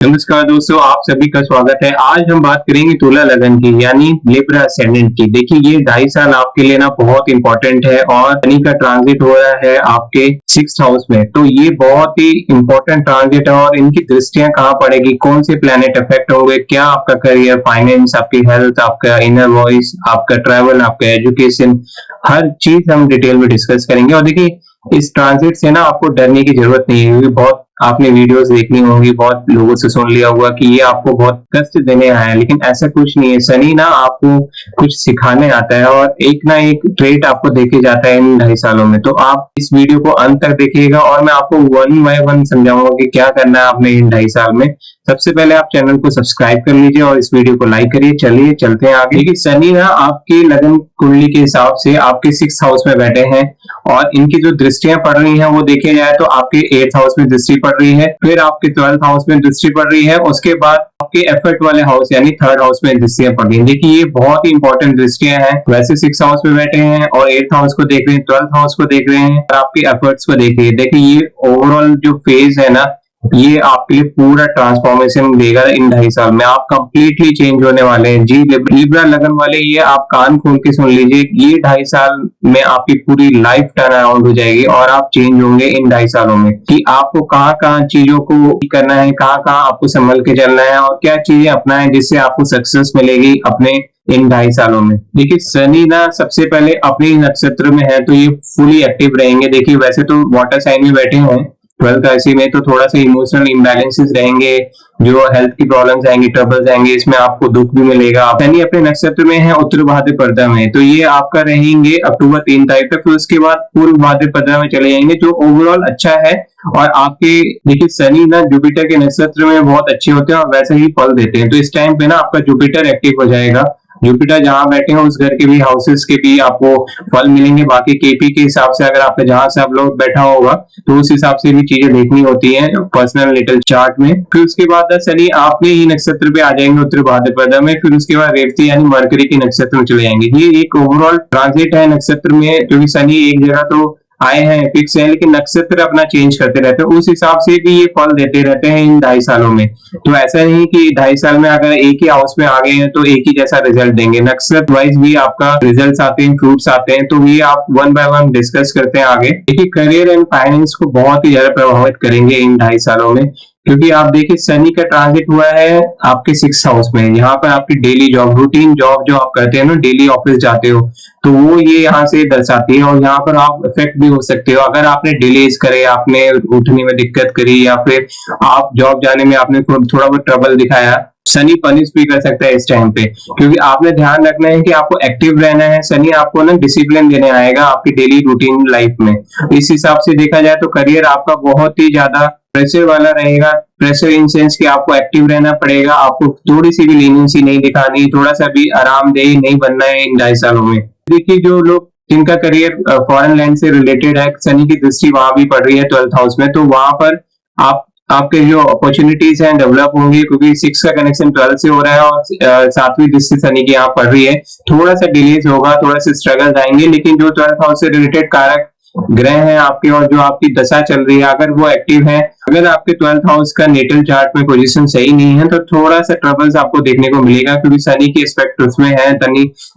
नमस्कार दोस्तों, आप सभी का स्वागत है। आज हम बात करेंगे तुला लगन की यानी लिब्रा असेंडेंट की। देखिए ये 2.5 साल आपके लिए ना बहुत इंपॉर्टेंट है और शनि का ट्रांजिट हो रहा है आपके 6th हाउस में। तो ये बहुत ही इंपॉर्टेंट ट्रांजिट है और इनकी दृष्टियां कहाँ पड़ेगी, कौन से प्लेनेट इफेक्ट होंगे, क्या आपका करियर, फाइनेंस, आपकी हेल्थ, आपका इनर वॉइस, आपका ट्रैवल, आपका एजुकेशन, हर चीज हम डिटेल में डिस्कस करेंगे। और देखिए इस ट्रांजिट से ना आपको डरने की जरूरत नहीं है, क्योंकि बहुत आपने वीडियोस देखनी होंगी, बहुत लोगों से सुन लिया होगा कि ये आपको बहुत कष्ट देने आया है, लेकिन ऐसा कुछ नहीं है। शनि ना आपको कुछ सिखाने आता है और एक ना एक ट्रेट आपको देके जाता है इन 2.5 सालों में। तो आप इस वीडियो को अंत तक देखिएगा और मैं आपको वन बाय वन समझाऊंगा कि क्या करना है आपने इन 2.5 साल में। सबसे पहले आप चैनल को सब्सक्राइब कर लीजिए और इस वीडियो को लाइक करिए। चलिए चलते हैं आगे। देखिए शनि ना आपके लगन कुंडली के हिसाब से आपके 6th हाउस में बैठे हैं और इनकी जो दृष्टियां पड़ रही हैं वो देखा जाए तो आपके 8th हाउस में दृष्टि पड़ रही है, फिर आपके 12th हाउस में दृष्टि पड़ रही है, उसके बाद आपके एफर्ट वाले हाउस यानी 3rd हाउस में दृष्टियां पड़ रही हैं। देखिए ये बहुत ही इंपॉर्टेंट दृष्टियां हैं। वैसे 6th हाउस में बैठे हैं और 8th हाउस को देख रहे हैं, 12th हाउस को देख रहे हैं और आपके एफर्ट्स को देख रहे हैं। देखिए ये ओवरऑल जो फेज है ना, ये आपके लिए पूरा ट्रांसफॉर्मेशन देगा। इन 2.5 साल में आप कंप्लीटली चेंज होने वाले हैं। जी लिब्रा लगन वाले, ये आप कान खोल के सुन लीजिए, ये 2.5 साल में आपकी पूरी लाइफ टर्न अराउंड हो जाएगी और आप चेंज होंगे इन 2.5 सालों में कि आपको कहाँ कहाँ चीजों को करना है, कहाँ कहाँ आपको संभल के चलना है और क्या चीजें अपनाएं जिससे आपको सक्सेस मिलेगी अपने इन 2.5 सालों में। देखिए शनि ना सबसे पहले अपने नक्षत्र में है तो ये फुली एक्टिव रहेंगे। देखिए वैसे तो वाटर साइन में बैठे हैं 12th राशि में, तो थोड़ा सा इमोशनल इम्बैलेंसेस रहेंगे, जो हेल्थ की प्रॉब्लम्स आएंगी, ट्रबल्स आएंगे, इसमें आपको दुख भी मिलेगा। शनि अपने नक्षत्र में है उत्तर भाद्रपद में, तो ये आपका रहेंगे अक्टूबर 3 तारीख तक। फिर उसके बाद पूर्व भाद्रपद में चले जाएंगे, जो ओवरऑल अच्छा है। और आपके देखिए शनि ना जुपिटर के नक्षत्र में बहुत अच्छे होते हैं और वैसे ही फल देते हैं। तो इस टाइम पे ना आपका जुपिटर एक्टिव हो जाएगा। जुपिटर जहां बैठे हैं उस घर के भी, हाउसेस के भी आपको फल मिलेंगे। बाकी केपी के हिसाब से अगर आपका जहां से आप लोग बैठा होगा तो उस हिसाब से भी चीजें देखनी होती है पर्सनल लिटिल चार्ट में। फिर उसके बाद शनि आपके ही नक्षत्र पे आ जाएंगे उत्तर भाद्रपद में। फिर उसके बाद रेवती यानी मरकरी के नक्षत्र में चले जाएंगे। ये एक ओवरऑल ट्रांजिट है नक्षत्र में, क्योंकि शनि एक जगह तो आए हैं फिक्स है, लेकिन नक्षत्र अपना चेंज करते रहते हैं, उस हिसाब से भी ये फल देते रहते हैं इन 2.5 सालों में। तो ऐसा नहीं कि 2.5 साल में अगर एक ही हाउस में आ गए हैं तो एक ही जैसा रिजल्ट देंगे। नक्षत्र वाइज भी आपका रिजल्ट आते हैं, फ्रूट्स आते हैं, तो ये आप वन बाय वन डिस्कस करते हैं आगे। देखिए करियर एंड फाइनेंस को बहुत ही ज्यादा प्रभावित करेंगे इन 2.5 सालों में, क्योंकि आप देखिए शनि का ट्रांजिट हुआ है आपके 6th हाउस में। यहाँ पर आपकी डेली जॉब, रूटीन जॉब जो आप करते हैं ना, डेली ऑफिस जाते हो, तो वो ये यहाँ से दर्शाती है। और यहाँ पर आप इफेक्ट भी हो सकते हो अगर आपने डिलेज करे, आपने उठने में दिक्कत करी, या फिर आप जॉब जाने में आपने थोड़ा बहुत ट्रबल दिखाया। शनि पनिश भी कर सकता है इस टाइम पे, क्योंकि आपने ध्यान रखना है कि आपको एक्टिव रहना है। शनि आपको ना डिसिप्लिन देने आएगा आपकी डेली रूटीन लाइफ में। इस हिसाब से देखा जाए तो करियर आपका बहुत ही ज्यादा प्रेशर वाला रहेगा। प्रेशर इन सेंस कि आपको एक्टिव रहना पड़ेगा, आपको थोड़ी सी भी लीनियंसी नहीं दिखानी, थोड़ा सा भी आरामदेह नहीं बनना है इन 2.5 सालों में। देखिए जो लोग जिनका करियर फॉरेन लैंड से रिलेटेड है, शनि की दृष्टि वहां भी पड़ रही है 12th हाउस में, तो वहां पर आप आपके जो अपॉर्चुनिटीज हैं डेवलप होंगी, क्योंकि 6 का कनेक्शन 12 से हो रहा है और 7वीं दृष्टि शनि की यहाँ पड़ रही है। थोड़ा सा डिलेज होगा, थोड़ा सा स्ट्रगल आएंगे, लेकिन जो 12th हाउस से रिलेटेड कारक ग्रह हैं आपके और जो आपकी दशा चल रही है अगर वो एक्टिव है, अगर आपके 12th हाउस का नेटल चार्ट में पोजीशन सही नहीं है तो थोड़ा सा ट्रबल्स आपको देखने को मिलेगा, क्योंकि शनि की एस्पेक्ट उसमें है,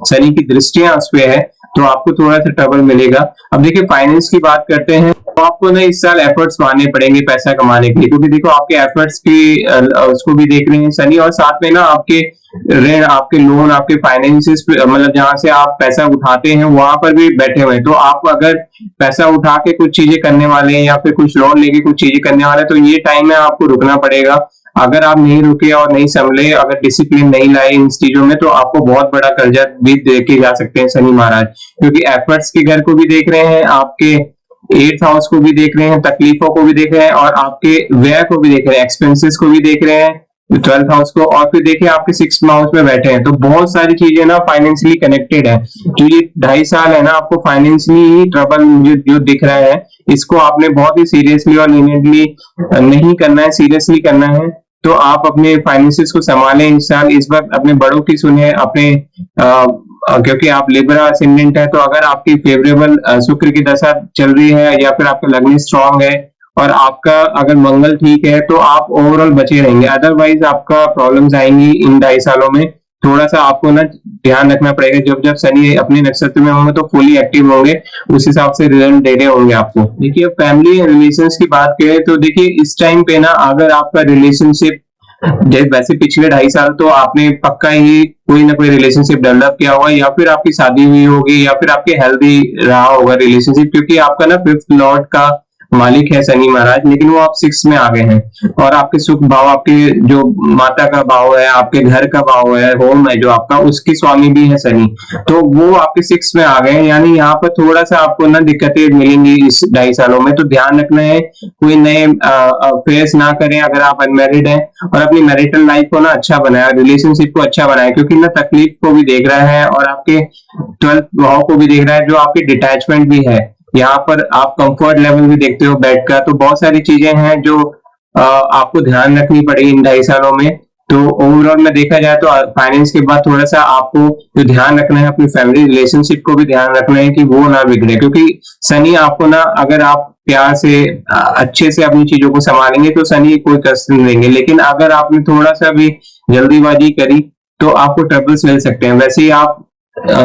शनि की दृष्टियां उस पे है, तो आपको थोड़ा सा ट्रबल मिलेगा। अब देखिए फाइनेंस की बात करते हैं, तो आपको ना इस साल एफर्ट्स मारने पड़ेंगे पैसा कमाने के लिए, क्योंकि देखो आपके एफर्ट्स की उसको भी देख रहे हैं शनि, और साथ में ना आपके ऋण, आपके लोन, आपके फाइनेंसिस, मतलब जहां से आप पैसा उठाते हैं वहां पर भी बैठे हुए हैं। तो आप अगर पैसा उठा के कुछ चीजें करने वाले हैं या फिर कुछ लोन लेके कुछ चीजें करने वाले हैं, तो ये टाइम में आपको रुकना पड़ेगा। अगर आप नहीं रुके और नहीं संभले, अगर डिसिप्लिन नहीं लाए इन चीजों में, तो आपको बहुत बड़ा कर्जा भी देके जा सकते हैं शनि महाराज, क्योंकि एफर्ट्स के घर को भी देख रहे हैं, आपके 8th हाउस को भी देख रहे हैं, तकलीफों को भी देख रहे हैं और आपके व्यय को भी देख रहे हैं, एक्सपेंसेस को भी देख रहे हैं 12th हाउस को। और फिर देखिए आपके 6th हाउस में बैठे हैं, तो बहुत सारी चीजें ना फाइनेंशियली कनेक्टेड है। जो ये 2.5 साल है ना, आपको फाइनेंशियली ही ट्रबल जो दिख रहा है, इसको आपने बहुत ही सीरियसली और लीनियंटली नहीं करना है, सीरियसली करना है। तो आप अपने फाइनेंसिस को संभालें इस साल। इस वक्त अपने बड़ों की सुने, अपने क्योंकि आप लिब्रा असेंडेंट है, तो अगर आपकी फेवरेबल शुक्र की दशा चल रही है या फिर आपका लग्न स्ट्रांग है और आपका अगर मंगल ठीक है तो आप ओवरऑल बचे रहेंगे, अदरवाइज आपका प्रॉब्लम्स आएंगी इन 2.5 सालों में। थोड़ा सा आपको ना ध्यान रखना पड़ेगा, जब जब शनि अपने नक्षत्र में होंगे तो फुली एक्टिव होंगे, उस हिसाब से रिजल्ट दे रहे होंगे आपको। देखिए फैमिली रिलेशंस की बात करें तो देखिए इस टाइम पे ना अगर आपका रिलेशनशिप, वैसे पिछले 2.5 साल तो आपने पक्का ही कोई ना कोई रिलेशनशिप डेवलप किया होगा, या फिर आपकी शादी हुई होगी, या फिर आपके हेल्दी रहा होगा रिलेशनशिप, क्योंकि आपका ना 5th लॉर्ड का मालिक है शनि महाराज, लेकिन वो आप 6 में आ गए हैं। और आपके सुख भाव, आपके जो माता का भाव है, आपके घर का भाव है, होम है जो आपका, उसकी स्वामी भी है शनि, तो वो आपके 6 में आ गए हैं। यानी यहाँ पर थोड़ा सा आपको ना दिक्कतें मिलेंगी इस 2.5 सालों में, तो ध्यान रखना है कोई नए फेस ना करें अगर आप अनमेरिड हैं, और अपनी मैरिटल लाइफ को ना अच्छा बनाए, रिलेशनशिप को अच्छा बनाए, क्योंकि ना तकलीफ को भी देख रहा है और आपके 12th भाव को भी देख रहा है, जो आपकी डिटैचमेंट भी है। यहाँ पर आप कंफर्ट लेवल भी देखते हो बेड का, तो बहुत सारी चीजें हैं जो आपको ध्यान रखनी पड़ेगी इन 2.5 सालों में। तो ओवरऑल में देखा जाए तो फाइनेंस के बाद थोड़ा सा आपको जो ध्यान रखना है, अपनी फैमिली रिलेशनशिप को भी ध्यान रखना है कि वो ना बिगड़े, क्योंकि शनि आपको ना, अगर आप प्यार से अच्छे से अपनी चीजों को संभालेंगे तो शनि कोई कष्ट नहीं देंगे, लेकिन अगर आपने थोड़ा सा भी जल्दीबाजी करी तो आपको ट्रबल्स मिल सकते हैं। वैसे ही आप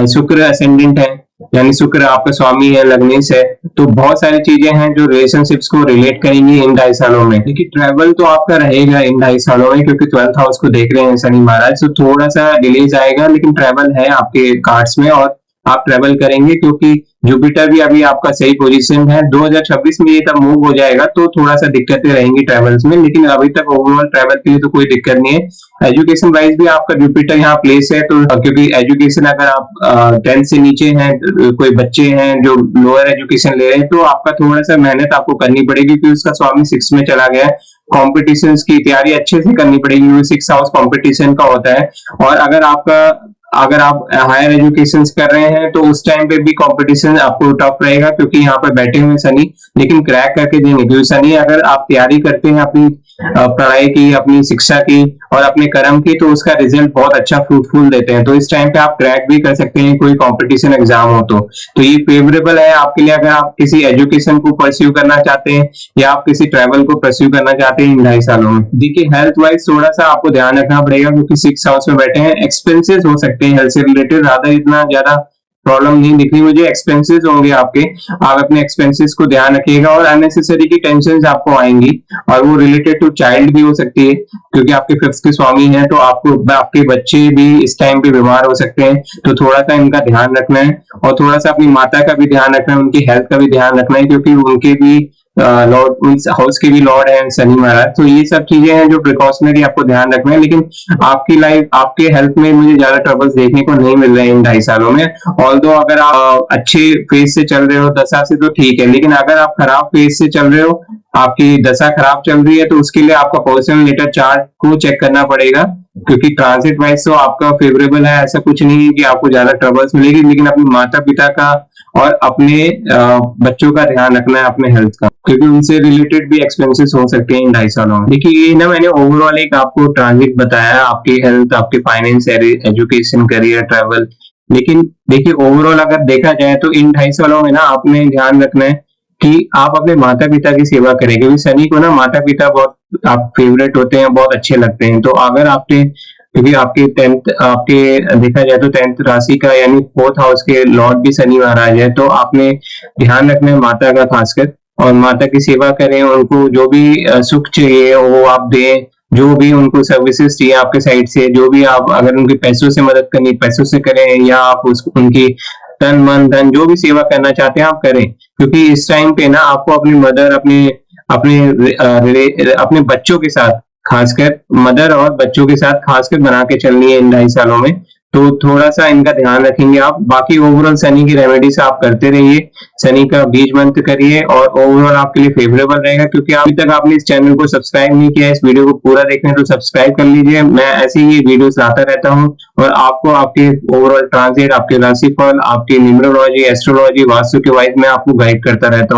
शुक्र असेंडेंट है, यानी शुक्र आपका स्वामी है, लग्नेश है, तो बहुत सारी चीजें हैं जो रिलेशनशिप्स को रिलेट करेंगी इन 2.5 सालों में। क्योंकि ट्रैवल तो आपका रहेगा इन 2.5 सालों में, क्योंकि 12th हाउस को देख रहे हैं शनि महाराज, तो थोड़ा सा डिलेज आएगा, लेकिन ट्रैवल है आपके कार्ड्स में और आप ट्रैवल करेंगे, क्योंकि जुपिटर भी अभी आपका सही पोजीशन है। 2026 में ये तब मूव हो जाएगा, तो थोड़ा सा दिक्कतें रहेंगी ट्रैवल्स में, लेकिन अभी तक ओवरऑल ट्रैवल के लिए तो कोई दिक्कत नहीं है। एजुकेशन वाइज भी आपका जुपिटर यहाँ प्लेस है, तो क्योंकि एजुकेशन अगर आप 10th से नीचे हैं, कोई बच्चे हैं जो लोअर एजुकेशन ले रहे हैं, तो आपका थोड़ा सा मेहनत आपको करनी पड़ेगी, क्योंकि उसका स्वामी 6 में चला गया है। कॉम्पिटिशन की तैयारी अच्छे से करनी पड़ेगी, 6 हाउस कॉम्पिटिशन का होता है। और अगर आप हायर एजुकेशन कर रहे हैं तो उस टाइम पे भी कंपटीशन आपको टफ रहेगा, क्योंकि यहाँ पर बैठे हुए शनि, लेकिन क्रैक करके देंगे, क्योंकि शनि अगर आप तैयारी करते हैं अपनी पढ़ाई की, अपनी शिक्षा की और अपने कर्म की, तो उसका रिजल्ट बहुत अच्छा फ्रूटफुल देते हैं। तो इस टाइम पे आप क्रैक भी कर सकते हैं कोई कंपटीशन एग्जाम हो तो ये फेवरेबल है आपके लिए, अगर आप किसी एजुकेशन को परस्यू करना चाहते हैं या आप किसी ट्रैवल को परस्यू करना चाहते हैं इन 2.5 सालों में। देखिए हेल्थ वाइज थोड़ा सा आपको ध्यान रखना पड़ेगा, क्योंकि 6 हाउस में बैठे हैं, एक्सपेंसेस हो सकते हैं हेल्थ से रिलेटेड, ज्यादा इतना ज्यादा प्रॉब्लम नहीं दिख रही मुझे, एक्सपेंसेस होंगे आपके, आप अपने एक्सपेंसेस को ध्यान रखिएगा। और अननेसेसरी की टेंशन आपको आएंगी, और वो रिलेटेड टू चाइल्ड भी हो सकती है, क्योंकि आपके 5th के स्वामी हैं, तो आपके बच्चे भी इस टाइम पे बीमार हो सकते हैं, तो थोड़ा सा इनका ध्यान रखना है। और थोड़ा सा अपनी माता का भी ध्यान रखना है, उनकी हेल्थ का भी ध्यान रखना है, क्योंकि उनके भी लॉर्ड, हाउस के भी लॉर्ड है शनि महाराज। तो ये सब चीजें हैं जो प्रिकॉशनरी आपको ध्यान रखना है, लेकिन आपकी लाइफ, आपके हेल्थ में मुझे ज्यादा ट्रबल्स देखने को नहीं मिल रहे हैं इन 2.5 सालों में। ऑल्दो अगर आप अच्छे फेज से चल रहे हो दशा से तो ठीक है, लेकिन अगर आप खराब फेज से चल रहे हो, आपकी दशा खराब चल रही है, तो उसके लिए आपका पर्सनल नेटर चार्ट को चेक करना पड़ेगा, क्योंकि ट्रांजिट वाइज तो आपका फेवरेबल है, ऐसा कुछ नहीं है कि आपको ज्यादा ट्रबल्स मिलेगी, लेकिन अपने माता पिता का और अपने बच्चों का ध्यान रखना है, अपने हेल्थ का, क्योंकि उनसे रिलेटेड भी एक्सपेंसेस हो सकते हैं इन 2.5 सालों में। देखिए ये ना मैंने ओवरऑल एक आपको ट्रांजिट बताया, आपकी हेल्थ, आपके फाइनेंस, एजुकेशन, करियर, ट्रैवल, लेकिन देखिए ओवरऑल अगर देखा जाए तो इन 2.5 सालों में ना आपने ध्यान रखना है कि आप अपने माता पिता की सेवा करें, क्योंकि शनि को ना माता पिता बहुत आप फेवरेट होते हैं, बहुत अच्छे लगते हैं। तो अगर आपने, क्योंकि आपके 10th, आपके देखा जाए तो 10th राशि का यानी 4th हाउस के लॉर्ड भी शनि महाराज है, तो आपने ध्यान रखना है माता का खासकर, और माता की सेवा करें, उनको जो भी सुख चाहिए वो आप दें, जो भी उनको सर्विसेज चाहिए आपके साइड से, जो भी आप अगर उनके पैसों से मदद करनी पैसों से करें, या आप उनकी तन मन धन जो भी सेवा करना चाहते हैं आप करें, क्योंकि इस टाइम पे ना आपको अपनी मदर, अपने अपने अपने बच्चों के साथ, खासकर मदर और बच्चों के साथ खासकर बना के चलनी है इन 2.5 सालों में, तो थोड़ा सा इनका ध्यान रखेंगे आप। बाकी ओवरऑल शनि की रेमेडीज आप करते रहिए, शनि का बीज मंत्र करिए, और ओवरऑल आपके लिए फेवरेबल रहेगा। क्योंकि अभी तक आपने इस चैनल को सब्सक्राइब नहीं किया, इस वीडियो को पूरा देखना है तो सब्सक्राइब कर लीजिए, मैं ऐसे ही वीडियोस लाता रहता हूँ, और आपको आपके ओवरऑल ट्रांजिट, आपके राशिफल, आपकी न्यूमरोलॉजी, एस्ट्रोलॉजी, वास्तु के वाइज मैं आपको गाइड करता रहता हूँ।